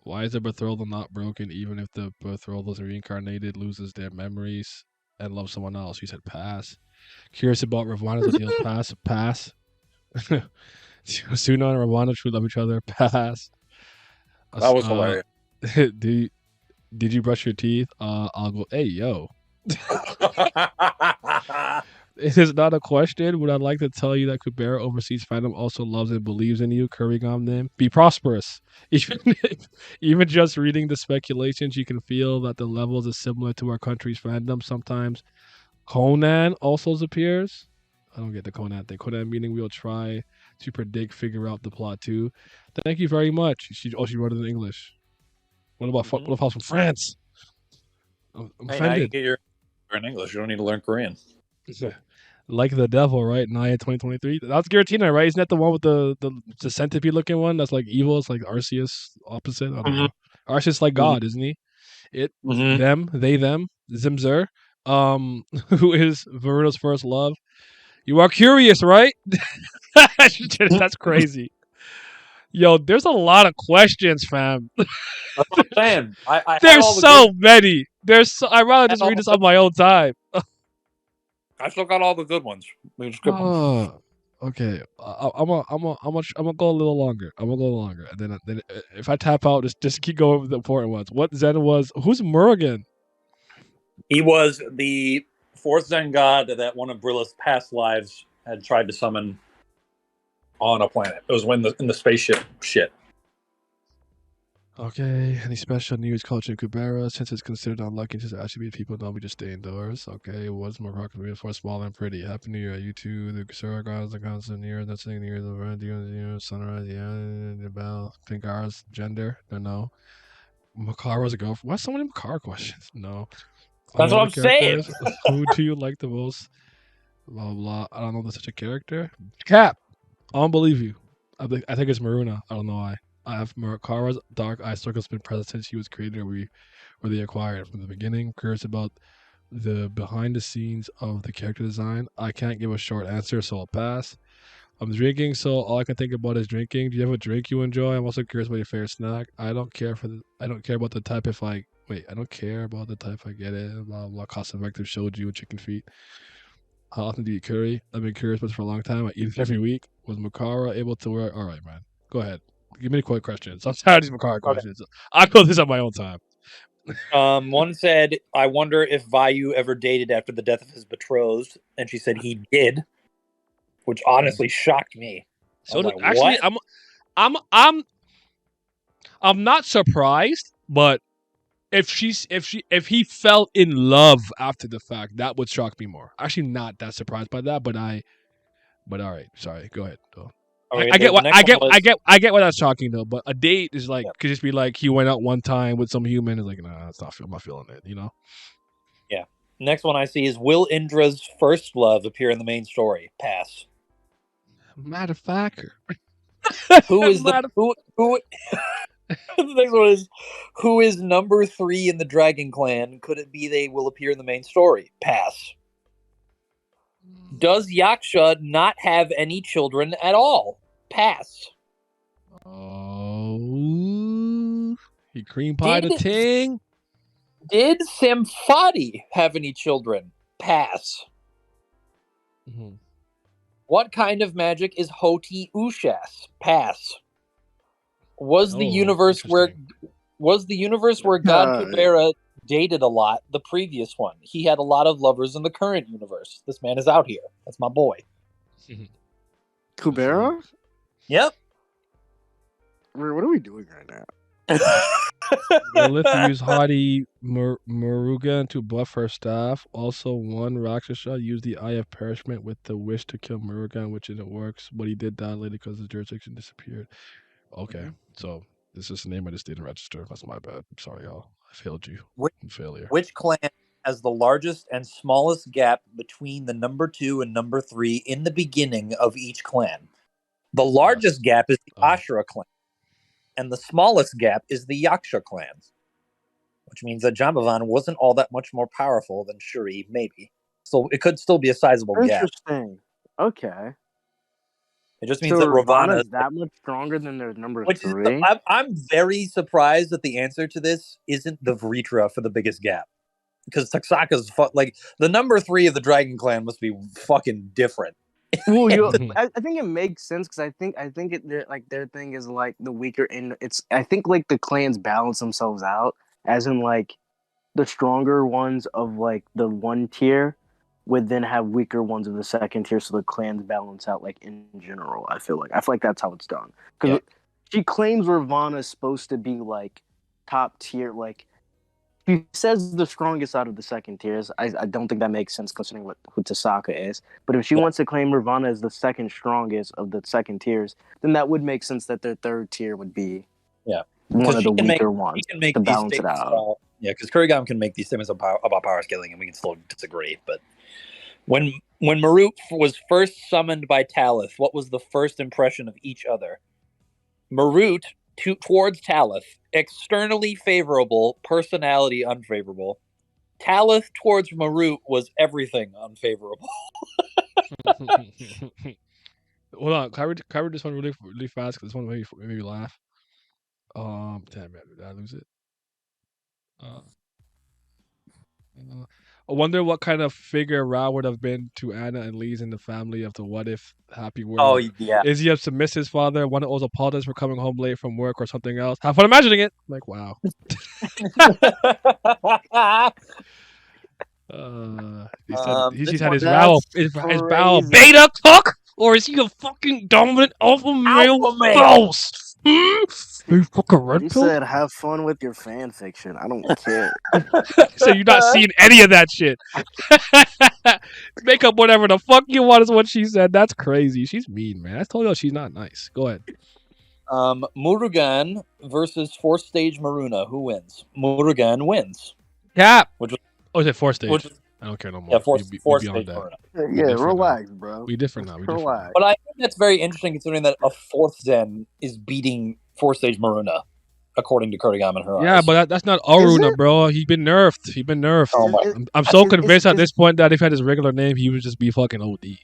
Why is the betrothal not broken even if the betrothal is reincarnated, loses their memories, and loves someone else? He said pass. Curious about Ravana's ideals, pass. Pass. Suna and Ravana should love each other, pass. That was hilarious. Did you brush your teeth? I'll go, hey, yo. It is not a question. Would I like to tell you that Kubera overseas fandom also loves and believes in you, Kurigamnim? Be prosperous. Even just reading the speculations, you can feel that the levels are similar to our country's fandom. Sometimes Conan also appears. I don't get the Conan thing. Conan meaning we'll try to predict, figure out the plot too. Thank you very much. She wrote it in English. What about from France? I'm offended. Hey, you're in English. You don't need to learn Korean. Like the devil, right? Naya 2023. That's Giratina, right? Isn't that the one with the centipede looking one? That's like evil. It's like Arceus opposite. I don't know. Arceus like God, isn't he? Them, they, them, Zimzer. Who is Veruna's first love? You are curious, right? That's crazy. Yo, there's a lot of questions, fam. That's what I'm saying. There's so many. I'd rather just read this on my own time. I still got all the good ones. We can skip them. Okay. I'm gonna go a little longer. And then if I tap out, just keep going with the important ones. What Zen was? Who's Murugan? He was the fourth Zen god that one of Brilla's past lives had tried to summon on a planet. It was in the spaceship shit. Okay. Any special news culture in Kubera? Since it's considered unlucky to actually meet people, normally just stay indoors. Okay. What's more rocket for small and pretty? Happy New Year, you two. The Suragons, the constant near, that's the near the run, sunrise, yeah, the bell, pink hours, gender, don't know. Makara's a girlfriend. Why so many Makara questions? No. That's what I'm saying. Who do you like the most? Blah blah. I don't know if there's such a character. Cap. I don't believe you. I think it's Maruna. I don't know why. I have Makara's dark eye circle's been present since she was created or they acquired from the beginning. Curious about the behind the scenes of the character design. I can't give a short answer, so I'll pass. I'm drinking, so all I can think about is drinking. Do you have a drink you enjoy? I'm also curious about your favorite snack. I don't care about the type I don't care about the type I get it. Blah blah. Cost effective shoju and chicken feet. How often do you eat curry? I've been curious about this for a long time. I eat it every week. Was Makara able to wear? All right, man. Go ahead. Give me a quick question. I'm tired of these Makara questions. I'll go this on my own time. One said, I wonder if Vayu ever dated after the death of his betrothed, and she said he did, which honestly shocked me. So actually, what? I'm not surprised, But if he fell in love after the fact, that would shock me more. Actually, not that surprised by that, but all right. Sorry, go ahead. Though. Okay, I get the what next one was, I get why that's shocking though. But a date is like Yeah. could just be like he went out one time with some human. It's like nah, I'm not feeling it. You know. Yeah. Next one I see is, will Indra's first love appear in the main story? Pass. Matter of fact, Who is the who? The next one is, who is number 3 in the Dragon Clan? Could it be they will appear in the main story? Pass. Does Yaksha not have any children at all? Pass. Oh, he cream pie the Did- ting. Did Samphati have any children? Pass. Mhm. What kind of magic is Hoti Ushas? Pass. Was the Oh, universe where interesting. God Kubera dated a lot the previous one? He had a lot of lovers in the current universe. This man is out here. That's my boy. Kubera? Yep. What are we doing right now? Lilith used Hadi Murugan to buff her staff. Also, one Rakshasa used the Eye of Perishment with the wish to kill Murugan, which didn't work, but he did die later because his jurisdiction disappeared. Okay, so this is the name I just didn't register. That's my bad. I'm sorry, y'all. I failed you. Failure. Which clan has the largest and smallest gap between the number 2 and number 3 in the beginning of each clan? The largest gap is the Ashura clan, and the smallest gap is the Yaksha clans, which means that Jambavan wasn't all that much more powerful than Shuri, maybe. So it could still be a sizable gap. Interesting. Okay. It just means So that Ravana is that much stronger than their number which 3? is I'm very surprised that the answer to this isn't the Vritra for the biggest gap, because Taksaka's like the number 3 of the Dragon Clan must be fucking different. Well, I think it makes sense because I think their thing is like the weaker in it's. I think like the clans balance themselves out, as in like the stronger ones of like the 1 tier would then have weaker ones of the 2nd tier, so the clans balance out like in general. I feel like that's how it's done. Because she claims Ravana is supposed to be like top tier, like she says the strongest out of the 2nd tiers. I don't think that makes sense considering who Tasaka is. But if she wants to claim Ravana as the 2nd strongest of the 2nd tiers, then that would make sense that their 3rd tier would be one of the weaker ones to balance it out. Because Kurigam can make these statements about power scaling, and we can still disagree. But when Marut was first summoned by Talith, what was the first impression of each other? Marut towards Talith, externally favorable, personality unfavorable. Talith towards Marut was everything unfavorable. Hold on, can I read this one really fast? Because this one made me laugh. Damn it, did I lose it? I wonder what kind of figure Ra would have been to Anna and Leez in the family of the What If Happy World. Oh, yeah. Is he a submissive father? One that owes apologies for coming home late from work or something else? Have fun imagining it. I'm like, wow. He's had his bowel beta cook? Or is he a fucking dominant alpha male boss? You fucking red pill? said, have fun with your fan fiction. I don't care. So you're not seeing any of that shit. Make up whatever the fuck you want is what she said. That's crazy. She's mean, man. I told you she's not nice. Go ahead. Murugan versus 4th stage Maruna. Who wins? Murugan wins. Cap. Which was, is it 4th stage? I don't care no more. Yeah, 4th stage Maruna. Yeah, relax, bro. We different now. Relax. But I think that's very interesting considering that a 4th Zen is beating 4th stage Maruna, according to Kurigam and her eyes. Yeah, but that's not Aruna, bro. He's been nerfed. Oh my. I'm so convinced at this point that if he had his regular name, he would just be fucking OD.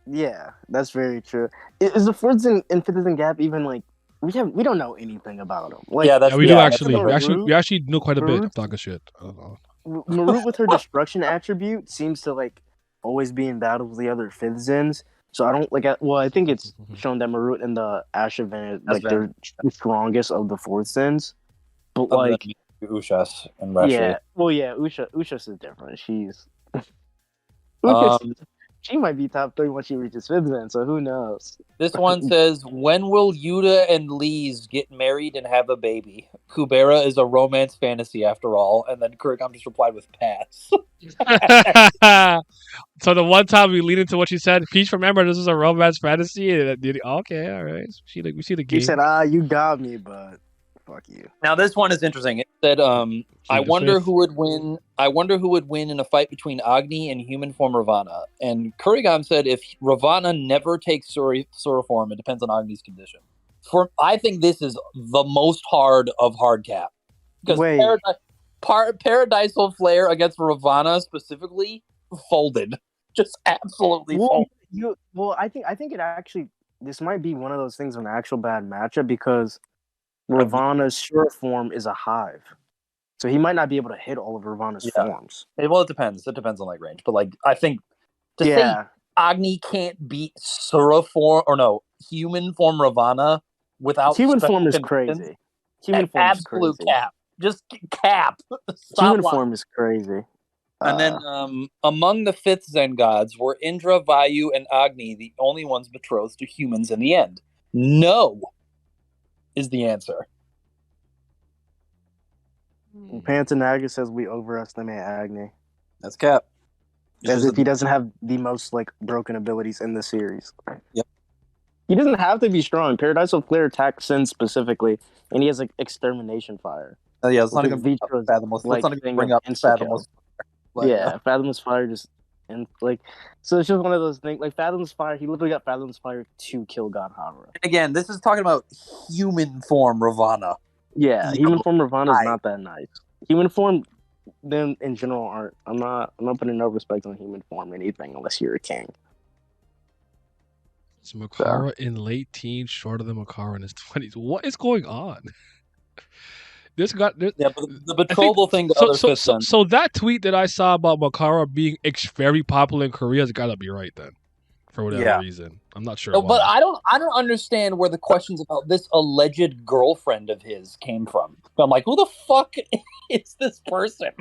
Yeah, that's very true. Is the 4th Zen and 5th Zen gap even like we don't know anything about him? Like, we do actually. We actually knew quite a bit. I'm talking shit. I don't know. Marut with her destruction attribute seems to like always be in battle with the other 5th Zens. So I don't like. I think it's shown that Marut and the Ashavan like they're the strongest of the 4th Zens. But like Ushas and Rashi. Yeah, Ushas is different. She's She might be top 3 when she reaches 5th then, so who knows? This one says, when will Yuta and Leez get married and have a baby? Kubera is a romance fantasy after all. And then Kurigam just replied with pass. So the one time we lead into what she said, Peach, remember this is a romance fantasy. Okay, all right. We see the game. You said, you got me, but fuck you. Now this one is interesting. It said, I wonder who would win. I wonder who would win in a fight between Agni and human form Ravana. And Kurigam said, if Ravana never takes Sura form, it depends on Agni's condition. I think this is the most hard of hard cap because Paradisal Flare against Ravana specifically folded, just absolutely folded. I think it actually, this might be one of those things, an actual bad matchup because Ravana's Sura form is a hive, so he might not be able to hit all of Ravana's forms. Well, it depends. It depends on like range, but like I think to say Agni can't beat Sura form or no human form Ravana without human form is crazy. Human form absolute is crazy. Cap, just cap. Human form is crazy. And then among the 5th Zen gods were Indra, Vayu, and Agni the only ones betrothed to humans in the end? No. Is the answer. Pantanaga says we overestimate Agni. That's cap. As if he doesn't have the most like broken abilities in the series. Yep. He doesn't have to be strong. Paradisal Flare attacks Sin specifically, and he has like Extermination Fire. Oh yeah, it's not even Fathomless. Let's not even bring up Fathomless. Fathomless Fire just and like, so it's just one of those things. Like Fathomless Fire, he literally got Fathomless Fire to kill God Havra. Again, this is talking about human form Ravana. Yeah, human form Ravana is not that nice. Human form, them in general aren't. I'm not putting no respect on human form or anything unless you're a king. It's Makara in late teens, shorter than Makara in his 20s. What is going on? But the betrothal thing. So that tweet that I saw about Makara being very popular in Korea has got to be right then, for whatever reason. I'm not sure. No, but I don't understand where the questions about this alleged girlfriend of his came from. I'm like, who the fuck is this person?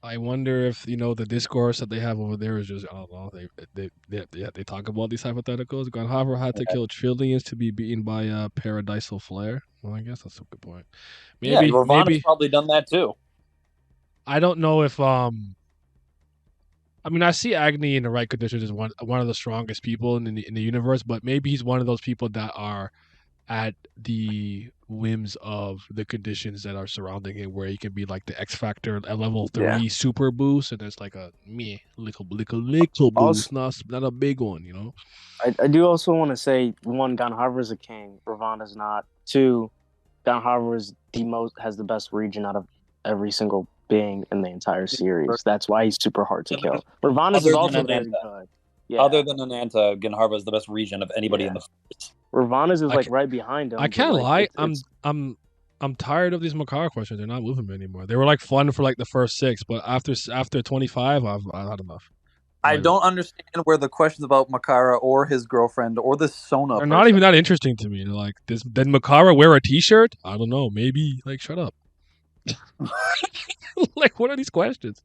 I wonder if the discourse that they have over there is just I don't know. They talk about these hypotheticals. Ganhavra had to kill trillions to be beaten by Paradisal Flare. Well, I guess that's a good point. Maybe Ravana's probably done that too. I don't know if I mean, I see Agni in the right conditions as one of the strongest people in the universe, but maybe he's one of those people that are at the whims of the conditions that are surrounding him, where he can be like the X Factor at level 3 super boost, and there's like a little boost, not a big one, I do also want to say, 1, Ganharva is a king, Ravana's not. 2, Ganharva has the best region out of every single being in the entire series. That's why he's super hard to kill. Ravana's is also very good. Yeah. Other than Ananta, Ganharva is the best region of anybody in the first. Ravana's is like right behind him. I can't lie. I'm tired of these Makara questions. They're not moving me anymore. They were like fun for like the first 6, but after 25, I've had enough. I don't understand where the questions about Makara or his girlfriend or the Sona. They're not even that interesting to me. They're like, did Makara wear a T-shirt? I don't know. Maybe. Like, shut up. Like, what are these questions?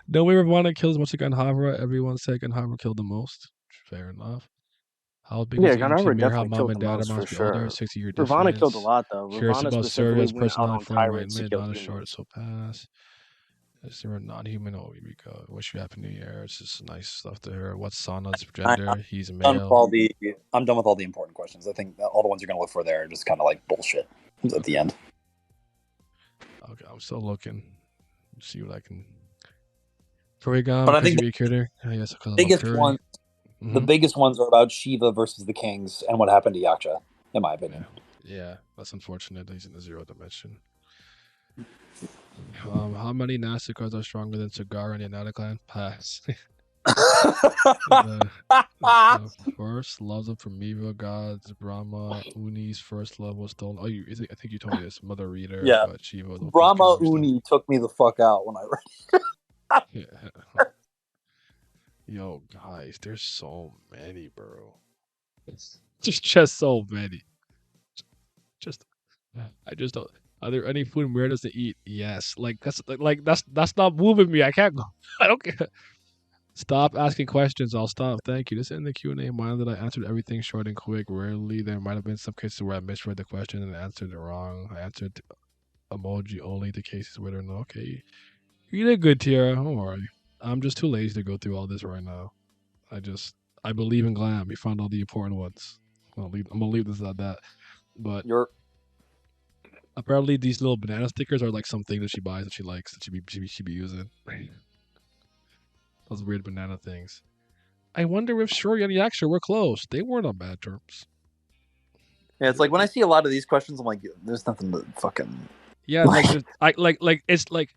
No way Ravana kills much against Havra. Everyone said Ganhavra killed the most. Fair enough. How big is Ganhavra definitely mom killed and the dad most are for sure. older, 60-year difference. Ravana killed a lot though. Curious about Surya's personality from right mid, not a short, so pass. Is there a non-human? Oh, here we go. Wish you happy New Year. It's just nice stuff to hear. What's Sana's gender? He's male. I'm done with all the important questions. I think all the ones you're going to look for there are just kind of like bullshit at the end. Okay, I'm still looking. See what I can. Kurigam, but I think the biggest ones are about Shiva versus the kings and what happened to Yaksha, in my opinion. Yeah, that's unfortunate. He's in the 0 dimension. How many Nasta cards are stronger than Sagara and the Anata clan? Pass. First loves up from Miva gods, Brahma, Uni's first love was stolen. I think you told me this, Mother Reader. Yeah, but Shiva, Brahma Uni took me the fuck out when I read it. Yeah. Yo, guys, there's so many, bro. It's just so many. I just don't. Are there any food Mira to eat? Yes. Like that's not moving me. I can't go. I don't care. Stop asking questions. I'll stop. Thank you. This in the Q&A. Mind that I answered everything short and quick. Rarely there might have been some cases where I misread the question and answered it wrong. I answered emoji only the cases where they're no. Okay, you did good, Tiara. Don't worry. I'm just too lazy to go through all this right now. I believe in glam. We found all the important ones. I'm gonna leave this at that. But You're apparently these little banana stickers are like something that she buys that she likes that she be using. Those weird banana things. I wonder if Shuri and Yaksha were close. They weren't on bad terms. yeah. It's like when I see a lot of these questions, I'm like, there's nothing to fucking. Yeah, like it's like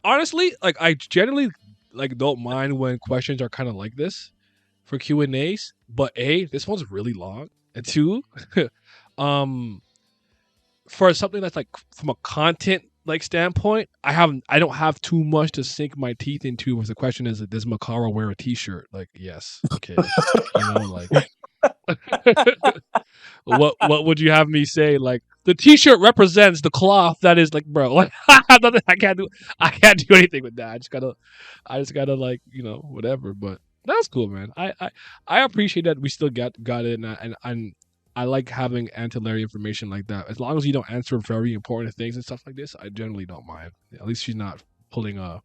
honestly, like I generally like don't mind when questions are kind of like this for Q&As, but A, this one's really long. And two, um for something that's like from a content like standpoint, I don't have too much to sink my teeth into if the question is does Makara wear a t-shirt? Like, yes, okay. You know, like what would you have me say? Like the T-shirt represents the cloth that is like, bro. Like I can't do anything with that. I just gotta like whatever. But that's cool, man. I appreciate that we still got it, and I like having ancillary information like that. As long as you don't answer very important things and stuff like this, I generally don't mind. At least she's not pulling a.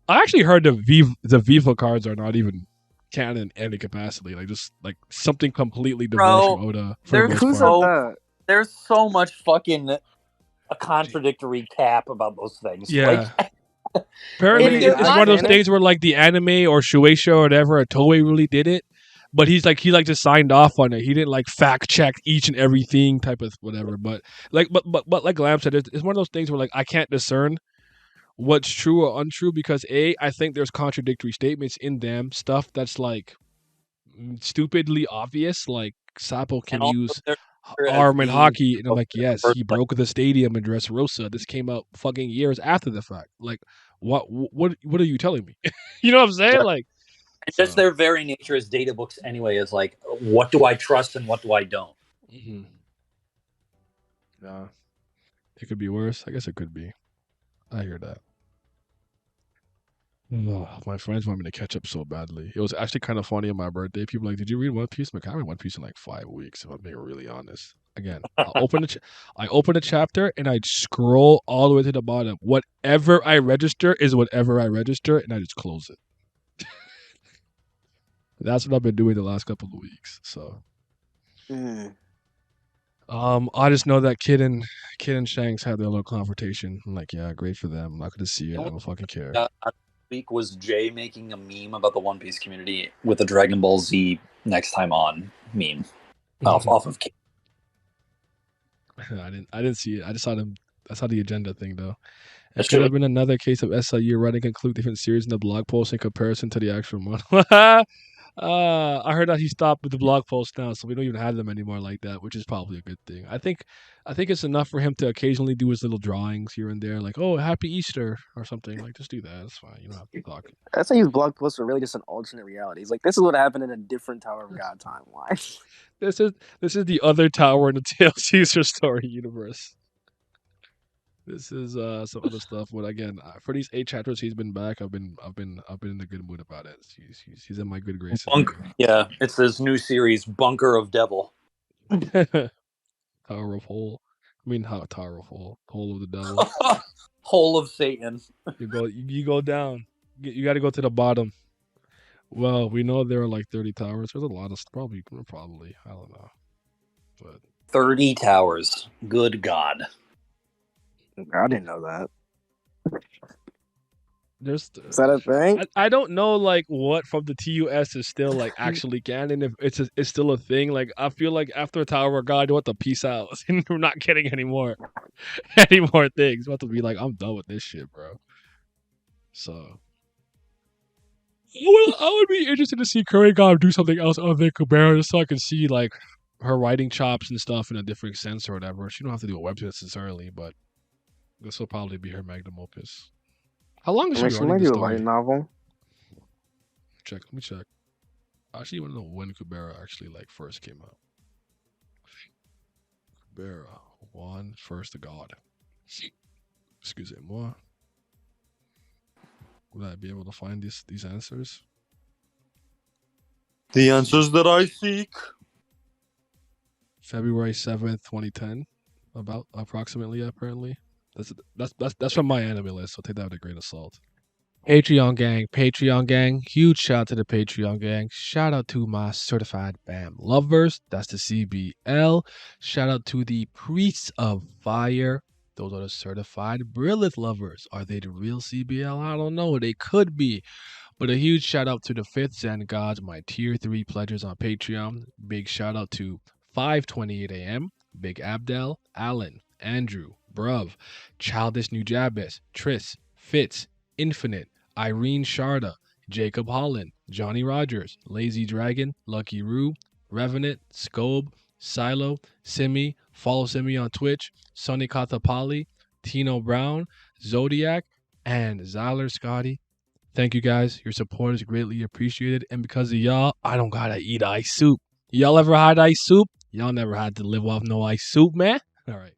I actually heard the Viva cards are not even canon in any capacity. Like just like something completely divorced Bro, from Oda for the there's most Who said part. that? there's so much fucking a contradictory cap about those things. Yeah. Like, Apparently, If it's they're one of those canon? things where like the anime or Shueisha or whatever, or Toei really did it, but he like just signed off on it. He didn't like fact check each and everything type of whatever. But like Lamb said, it's one of those things where like I can't discern what's true or untrue because I think there's contradictory statements in them, stuff that's like stupidly obvious, like Sapo and can also use they're as arm in being hockey, and I'm like, yes, first, he like, broke the stadium in Dressrosa. This came out fucking years after the fact. Like, what are you telling me? You know what I'm saying? Like, and just so their very nature as data books anyway is like, what do I trust and what do I don't? mhm. Yeah, it could be worse. I guess it could be. I hear that. Ugh, my friends want me to catch up so badly. It was actually kind of funny on my birthday. People were like, "Did you read One Piece?" I'm like, I haven't read One Piece in like 5 weeks. If I'm being really honest. Again, I open a chapter and I scroll all the way to the bottom. Whatever I register is whatever I register, and I just close it. That's what I've been doing the last couple of weeks. So, Mm. I just know that Kid and Shanks had their little confrontation. I'm like, yeah, great for them. I'm not gonna see it. I don't fucking care. Week was Jay making a meme about the One Piece community with a Dragon Ball Z next time on meme off of. I didn't see it. I just saw them. I saw the agenda thing though. It It could should have been another case of SIU writing conclude different series in the blog post in comparison to the actual one. I heard that he stopped with the blog posts now, so we don't even have them anymore like that, which is probably a good thing. I think it's enough for him to occasionally do his little drawings here and there, like "Oh, Happy Easter" or something. Like, just do that. It's fine. You don't have to talk. That's why these blog posts are really just an alternate reality. It's like this is what happened in a different Tower of God timeline. This is the other tower in the Tales User Story universe. This is some other stuff. But again, for these 8 chapters, he's been back. I've been in a good mood about it. He's in my good graces. Yeah, it's this new series, Bunker of Devil. Tower of Hole. I mean, how Tower of Hole? Hole of the Devil. Hole of Satan. You go down. You got to go to the bottom. Well, we know there are like 30 towers. There's a lot of probably. I don't know, but 30 towers. Good God. I didn't know that. there's. Is that a thing? I don't know like what from the TUS is still like actually canon. If it's still a thing. Like I feel like after Tower of God, you want to peace out. We're not getting any more things. We have to be like, I'm done with this shit, bro. So I would be interested to see Curry God do something else other than Kubera, just so I can see like her writing chops and stuff in a different sense or whatever. She don't have to do a web necessarily, but this will probably be her magnum opus. How long is I mean, she she writing might this do a story? light novel. Let me check. I actually want to know when Kubera actually like first came out. Kubera, first the god. Excuse me, moi. Would I be able to find these answers? The answers that I seek. February 7th, 2010, about approximately, apparently. That's from my anime list, so take that with a grain of salt. Patreon gang, huge shout out to the Patreon gang. Shout out to my certified BAM lovers, that's the CBL. Shout out to the Priests of Fire, those are the certified Brilith lovers. Are they the real CBL? I don't know, they could be. But a huge shout out to the Fifth Zen Gods, my tier 3 pledgers on Patreon. Big shout out to 5:28 a.m., Big Abdel, Alan, Andrew, Bruv, Childish Nujabes, Tris, Fitz, Infinite, Irene Sharda, Jacob Holland, Johnny Rogers, Lazy Dragon, Lucky Roo, Revenant, Scobe, Silo, Simi, follow Simi on Twitch, Sonny Kathapali, Tino Brown, Zodiac, and Zyler Scotty. Thank you guys. Your support is greatly appreciated. And because of y'all, I don't gotta eat ice soup. Y'all ever had ice soup? Y'all never had to live off no ice soup, man? All right.